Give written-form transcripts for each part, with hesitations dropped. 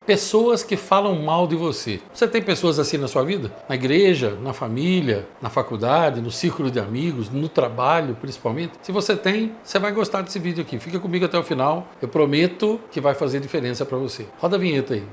Pessoas que falam mal de você. Você tem pessoas assim na sua vida? Na igreja, na família, na faculdade, no círculo de amigos, no trabalho principalmente? Se você tem, você vai gostar desse vídeo aqui. Fica comigo até o final. Eu prometo que vai fazer diferença para você. Roda a vinheta aí.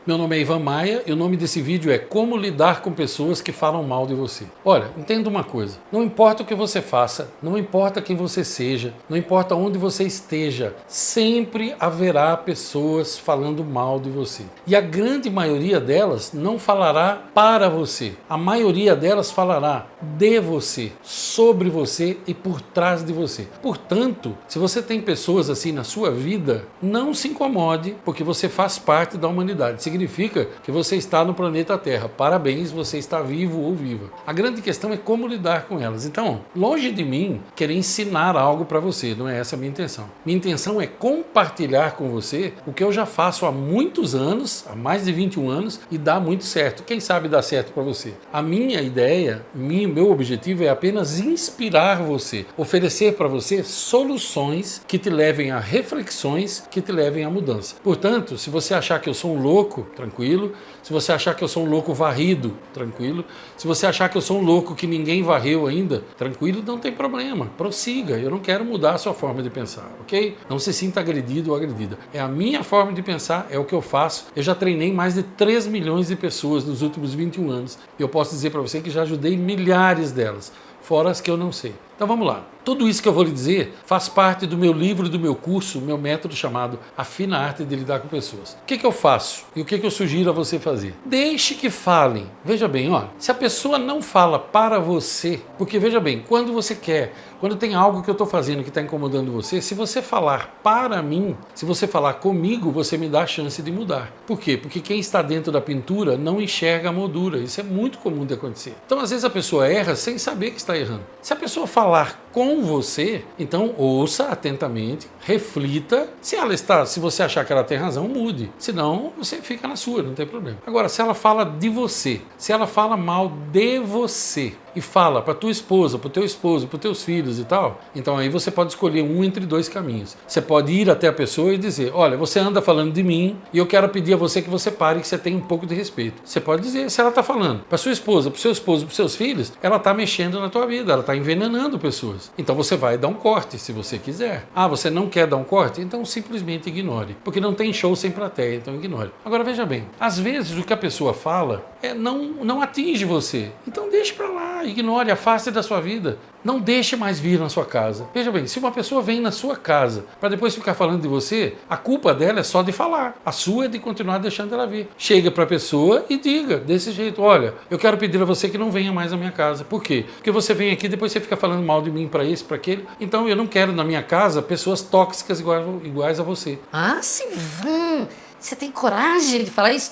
Meu nome é Ivan Maia e o nome desse vídeo é Como Lidar com Pessoas que Falam Mal de Você. Olha, entenda uma coisa, não importa o que você faça, não importa quem você seja, não importa onde você esteja, sempre haverá pessoas falando mal de você. E a grande maioria delas não falará para você, a maioria delas falará de você, sobre você e por trás de você. Portanto, se você tem pessoas assim na sua vida, não se incomode, porque você faz parte da humanidade. Significa que você está no planeta Terra. Parabéns, você está vivo ou viva. A grande questão é como lidar com elas. Então, longe de mim querer ensinar algo para você, não é essa a minha intenção. Minha intenção é compartilhar com você o que eu já faço há muitos anos, há mais de 21 anos, e dá muito certo. Quem sabe dá certo para você. A minha ideia, meu objetivo é apenas inspirar você, oferecer para você soluções que te levem a reflexões, que te levem à mudança. Portanto, se você achar que eu sou um louco, tranquilo. Se você achar que eu sou um louco varrido, tranquilo. Se você achar que eu sou um louco que ninguém varreu ainda, tranquilo, não tem problema. Prossiga. Eu não quero mudar a sua forma de pensar, ok? Não se sinta agredido ou agredida. É a minha forma de pensar, é o que eu faço. Eu já treinei mais de 3 milhões de pessoas nos últimos 21 anos. E eu posso dizer para você que já ajudei milhares delas, fora as que eu não sei. Então vamos lá. Tudo isso que eu vou lhe dizer faz parte do meu livro, do meu curso, meu método chamado A Fina Arte de Lidar com Pessoas. O que eu faço e o que eu sugiro a você fazer? Deixe que falem. Veja bem, ó, se a pessoa não fala para você, porque veja bem, quando você quer, quando tem algo que eu estou fazendo que está incomodando você, se você falar para mim, se você falar comigo, você me dá a chance de mudar. Por quê? Porque quem está dentro da pintura não enxerga a moldura. Isso é muito comum de acontecer. Então, às vezes, a pessoa erra sem saber que está errando. Se a pessoa falar com você, então ouça atentamente, reflita. Se você achar que ela tem razão, mude. Senão, você fica na sua, não tem problema. Agora, se ela fala de você, se ela fala mal de você e fala para tua esposa, para o teu esposo, para os teus filhos e tal, então aí você pode escolher um entre dois caminhos. Você pode ir até a pessoa e dizer, olha, você anda falando de mim e eu quero pedir a você que você pare, que você tenha um pouco de respeito. Você pode dizer, se ela está falando para sua esposa, para o seu esposo, para os seus filhos, ela está mexendo na tua vida, ela está envenenando pessoas. Então você vai dar um corte, se você quiser. Ah, você não quer dar um corte? Então simplesmente ignore, porque não tem show sem plateia, então ignore. Agora veja bem, às vezes o que a pessoa fala não atinge você, então deixe para lá, ignore, afaste da sua vida. Não deixe mais vir na sua casa. Veja bem, se uma pessoa vem na sua casa para depois ficar falando de você, a culpa dela é só de falar. A sua é de continuar deixando ela vir. Chega para a pessoa e diga desse jeito, olha, eu quero pedir a você que não venha mais na minha casa. Por quê? Porque você vem aqui e depois você fica falando mal de mim para esse, para aquele. Então eu não quero na minha casa pessoas tóxicas iguais a você. Ah, Ivan, você tem coragem de falar isso?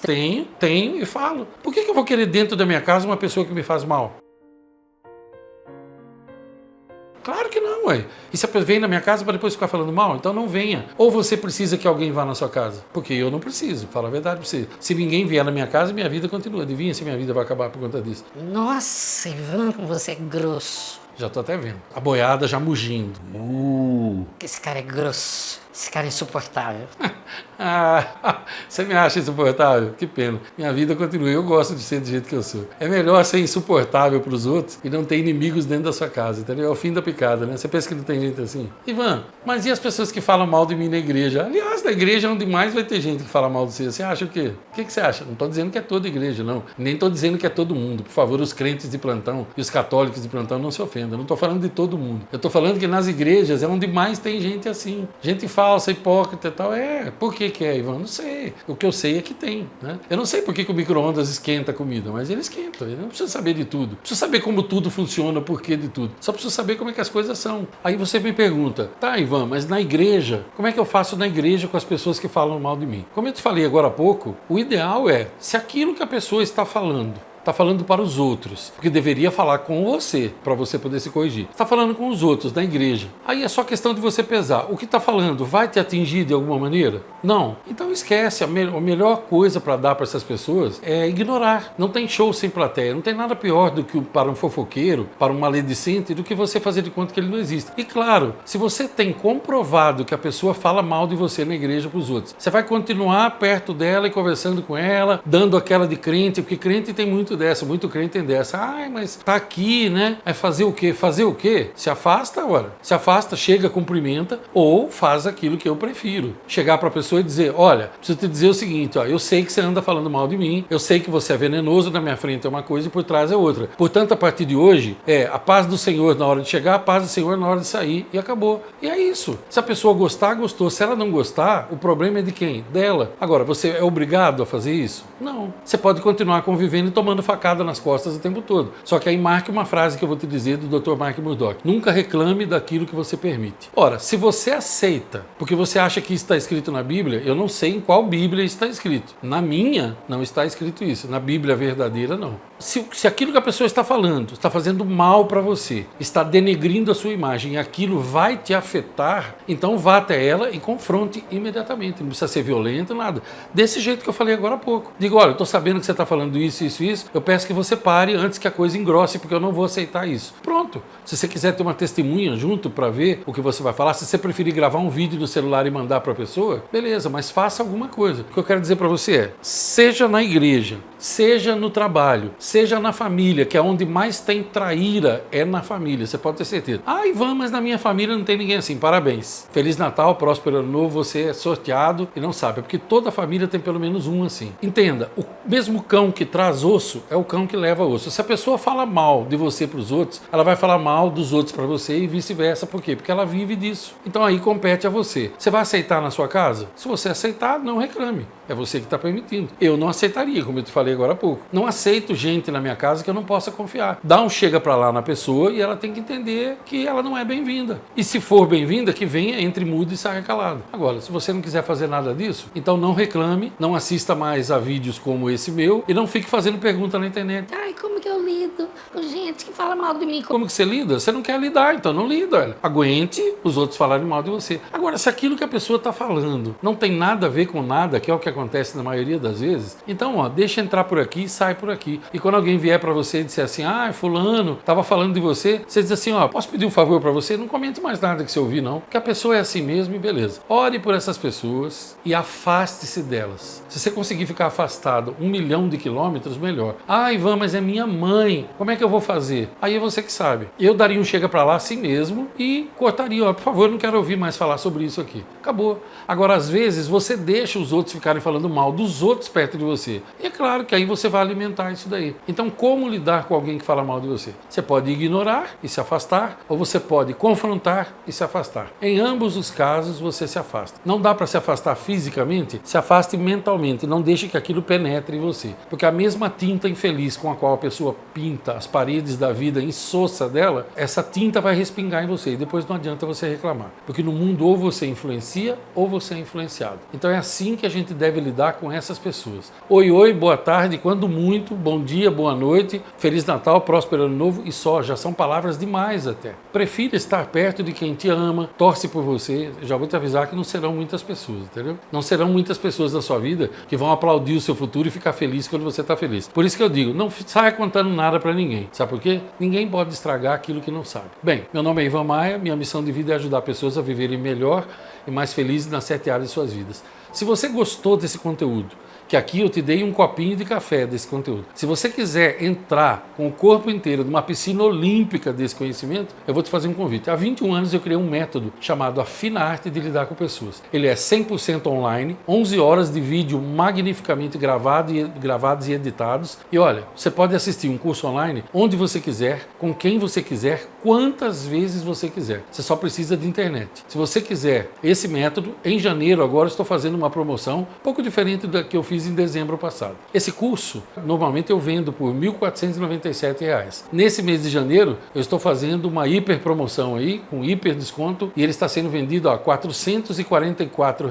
Tenho e falo. Por que eu vou querer dentro da minha casa uma pessoa que me faz mal? Claro que não, ué. E se a pessoa vem na minha casa para depois ficar falando mal? Então não venha. Ou você precisa que alguém vá na sua casa? Porque eu não preciso, fala a verdade para você. Se ninguém vier na minha casa, minha vida continua. Adivinha se minha vida vai acabar por conta disso? Nossa, Ivan, como você é grosso. Já tô até vendo. A boiada já mugindo. Esse cara é grosso. Esse cara é insuportável. Você me acha insuportável? Que pena. Minha vida continua. Eu gosto de ser do jeito que eu sou. É melhor ser insuportável para os outros e não ter inimigos dentro da sua casa, entendeu? É o fim da picada, né? Você pensa que não tem gente assim? Ivan, mas e as pessoas que falam mal de mim na igreja? Aliás, na igreja é onde mais vai ter gente que fala mal de você. Você acha o quê? O que você acha? Não estou dizendo que é toda igreja, não. Nem estou dizendo que é todo mundo. Por favor, os crentes de plantão e os católicos de plantão não se ofendam. Eu não estou falando de todo mundo. Eu estou falando que nas igrejas é onde mais tem gente assim. Gente falsa, hipócrita e tal. Por que é, Ivan? Não sei. O que eu sei é que tem, né? Eu não sei por que o micro-ondas esquenta a comida, mas ele esquenta. Eu não preciso saber de tudo. Preciso saber como tudo funciona, por que de tudo. Só preciso saber como é que as coisas são. Aí você me pergunta, tá, Ivan, mas na igreja, como é que eu faço na igreja com as pessoas que falam mal de mim? Como eu te falei agora há pouco, o ideal é, se aquilo que a pessoa está falando está falando para os outros, porque deveria falar com você, para você poder se corrigir. Está falando com os outros, na igreja. Aí é só questão de você pesar. O que está falando vai te atingir de alguma maneira? Não. Então esquece. A melhor coisa para dar para essas pessoas é ignorar. Não tem show sem plateia. Não tem nada pior do que para um fofoqueiro, para um maledicente, do que você fazer de conta que ele não existe. E claro, se você tem comprovado que a pessoa fala mal de você na igreja para os outros, você vai continuar perto dela e conversando com ela, dando aquela de crente, porque crente tem muito dessa, muito crente tem dessa. Ai, mas tá aqui, né? É fazer o quê? Fazer o quê? Se afasta agora. Se afasta, chega, cumprimenta, ou faz aquilo que eu prefiro. Chegar para a pessoa e dizer, olha, preciso te dizer o seguinte, ó, eu sei que você anda falando mal de mim, eu sei que você é venenoso, na minha frente é uma coisa e por trás é outra. Portanto, a partir de hoje, a paz do Senhor na hora de chegar, a paz do Senhor na hora de sair, e acabou. E é isso. Se a pessoa gostar, gostou. Se ela não gostar, o problema é de quem? Dela. Agora, você é obrigado a fazer isso? Não. Você pode continuar convivendo e tomando facada nas costas o tempo todo. Só que aí marque uma frase que eu vou te dizer do Dr. Mark Murdock. Nunca reclame daquilo que você permite. Ora, se você aceita, porque você acha que isso está escrito na Bíblia, eu não sei em qual Bíblia está escrito. Na minha, não está escrito isso. Na Bíblia verdadeira, não. Se aquilo que a pessoa está falando está fazendo mal para você, está denegrindo a sua imagem e aquilo vai te afetar, então vá até ela e confronte imediatamente. Não precisa ser violento, nada. Desse jeito que eu falei agora há pouco. Digo, olha, eu estou sabendo que você está falando isso, isso, isso. Eu peço que você pare antes que a coisa engrosse, porque eu não vou aceitar isso. Pronto. Se você quiser ter uma testemunha junto para ver o que você vai falar, se você preferir gravar um vídeo no celular e mandar para a pessoa, beleza, mas faça alguma coisa. O que eu quero dizer para você é, seja na igreja, seja no trabalho, seja na família, que é onde mais tem traíra, é na família, você pode ter certeza. Ah, Ivan, mas na minha família não tem ninguém assim. Parabéns. Feliz Natal, próspero ano novo, você é sorteado e não sabe, é porque toda família tem pelo menos um assim. Entenda, o mesmo cão que traz osso é o cão que leva osso. Se a pessoa fala mal de você para os outros, ela vai falar mal dos outros para você e vice-versa. Por quê? Porque ela vive disso. Então aí compete a você. Você vai aceitar na sua casa? Se você aceitar, não reclame. É você que está permitindo. Eu não aceitaria, como eu te falei agora há pouco. Não aceito gente na minha casa que eu não possa confiar. Dá um chega para lá na pessoa e ela tem que entender que ela não é bem-vinda. E se for bem-vinda, que venha, entre mudo e saia calado. Agora, se você não quiser fazer nada disso, então não reclame, não assista mais a vídeos como esse meu e não fique fazendo pergunta na internet. Ai, como que eu lido com gente que fala mal de mim? Como que você lida? Você não quer lidar, então não lida. Olha. Aguente os outros falarem mal de você. Agora, se aquilo que a pessoa está falando não tem nada a ver com nada, que é o que acontece na maioria das vezes, então, ó, deixa entrar por aqui e sai por aqui. E quando alguém vier para você e disser assim, ah, fulano, estava falando de você, você diz assim, ó, posso pedir um favor para você? Não comente mais nada que você ouvir, não. Porque a pessoa é assim mesmo e beleza. Ore por essas pessoas e afaste-se delas. Se você conseguir ficar afastado 1 milhão de quilômetros, melhor. Ah, Ivan, mas é minha mãe. Como é que eu vou fazer? Aí é você que sabe. Eu daria um chega para lá assim mesmo e cortaria, ó, por favor, não quero ouvir mais falar sobre isso aqui. Acabou. Agora, às vezes, você deixa os outros ficarem falando mal dos outros perto de você. E é claro que aí você vai alimentar isso daí. Então, como lidar com alguém que fala mal de você? Você pode ignorar e se afastar, ou você pode confrontar e se afastar. Em ambos os casos, você se afasta. Não dá para se afastar fisicamente, se afaste mentalmente. Não deixe que aquilo penetre em você. Porque a mesma tinta infeliz com a qual a pessoa pinta as paredes da vida insossa dela, essa tinta vai respingar em você e depois não adianta você reclamar. Porque no mundo ou você influencia ou você é influenciado. Então é assim que a gente deve lidar com essas pessoas. Oi, oi, boa tarde, quando muito, bom dia, boa noite, Feliz Natal, próspero ano novo e só, já são palavras demais até. Prefira estar perto de quem te ama, torce por você, já vou te avisar que não serão muitas pessoas, entendeu? Não serão muitas pessoas na sua vida que vão aplaudir o seu futuro e ficar feliz quando você está feliz. Por isso que eu digo, não saia contando nada para ninguém. Sabe por quê? Ninguém pode estragar aquilo que não sabe. Bem, meu nome é Ivan Maia, minha missão de vida é ajudar pessoas a viverem melhor e mais felizes nas 7 áreas de suas vidas. Se você gostou desse conteúdo, que aqui eu te dei um copinho de café desse conteúdo. Se você quiser entrar com o corpo inteiro numa piscina olímpica desse conhecimento, eu vou te fazer um convite. Há 21 anos eu criei um método chamado A Fina Arte de Lidar com Pessoas. Ele é 100% online, 11 horas de vídeo magnificamente gravados e editados. E olha, você pode assistir um curso online onde você quiser, com quem você quiser, quantas vezes você quiser. Você só precisa de internet. Se você quiser esse método, em janeiro agora estou fazendo uma promoção, um pouco diferente da que eu fiz fiz em dezembro passado. Esse curso, normalmente eu vendo por R$ 1.497. Nesse mês de janeiro, eu estou fazendo uma hiper promoção aí, com hiper desconto, e ele está sendo vendido a R$ 444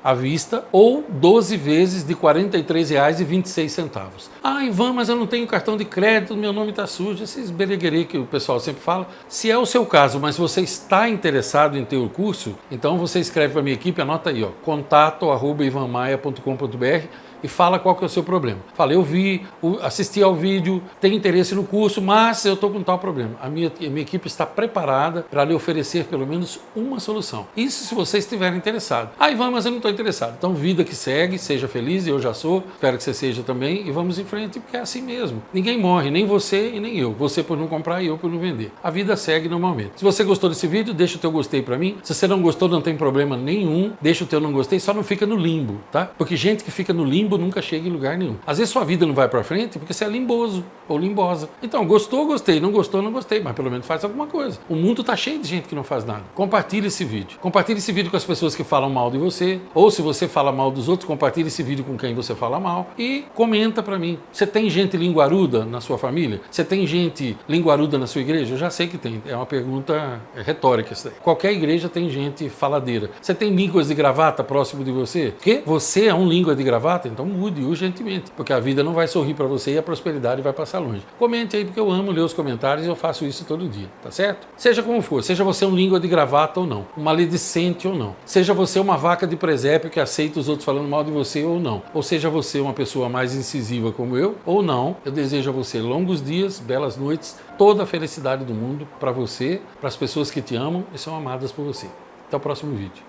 à vista, ou 12 vezes de R$ 43,26. Ah, Ivan, mas eu não tenho cartão de crédito, meu nome está sujo, esses bereguerê que o pessoal sempre fala. Se é o seu caso, mas você está interessado em ter o curso, então você escreve para a minha equipe, anota aí, contato@ivanmaia.com.br e fala qual que é o seu problema. Fala, eu vi, assisti ao vídeo, tenho interesse no curso, mas eu estou com tal problema. A minha equipe está preparada para lhe oferecer pelo menos uma solução. Isso se você estiver interessado. Ah, Ivan, mas eu não estou interessado. Então, vida que segue, seja feliz, eu já sou, espero que você seja também, e vamos em frente, porque é assim mesmo. Ninguém morre, nem você e nem eu. Você por não comprar e eu por não vender. A vida segue normalmente. Se você gostou desse vídeo, deixa o teu gostei para mim. Se você não gostou, não tem problema nenhum, deixa o teu não gostei, só não fica no limbo, tá? Porque gente que fica no limbo nunca chega em lugar nenhum. Às vezes sua vida não vai para frente porque você é limboso ou limbosa. Então, gostou, gostei, não gostou, não gostei, mas pelo menos faz alguma coisa. O mundo tá cheio de gente que não faz nada. Compartilhe esse vídeo. Compartilhe esse vídeo com as pessoas que falam mal de você, ou se você fala mal dos outros, compartilhe esse vídeo com quem você fala mal e comenta para mim. Você tem gente linguaruda na sua família? Você tem gente linguaruda na sua igreja? Eu já sei que tem. É uma pergunta retórica isso daí. Qualquer igreja tem gente faladeira. Você tem línguas de gravata próximo de você? Que? Você é um língua de gravata? Então mude urgentemente, porque a vida não vai sorrir para você e a prosperidade vai passar longe. Comente aí, porque eu amo ler os comentários e eu faço isso todo dia, tá certo? Seja como for, seja você um língua de gravata ou não, um maledicente ou não, seja você uma vaca de presépio que aceita os outros falando mal de você ou não, ou seja você uma pessoa mais incisiva como eu ou não, eu desejo a você longos dias, belas noites, toda a felicidade do mundo para você, para as pessoas que te amam e são amadas por você. Até o próximo vídeo.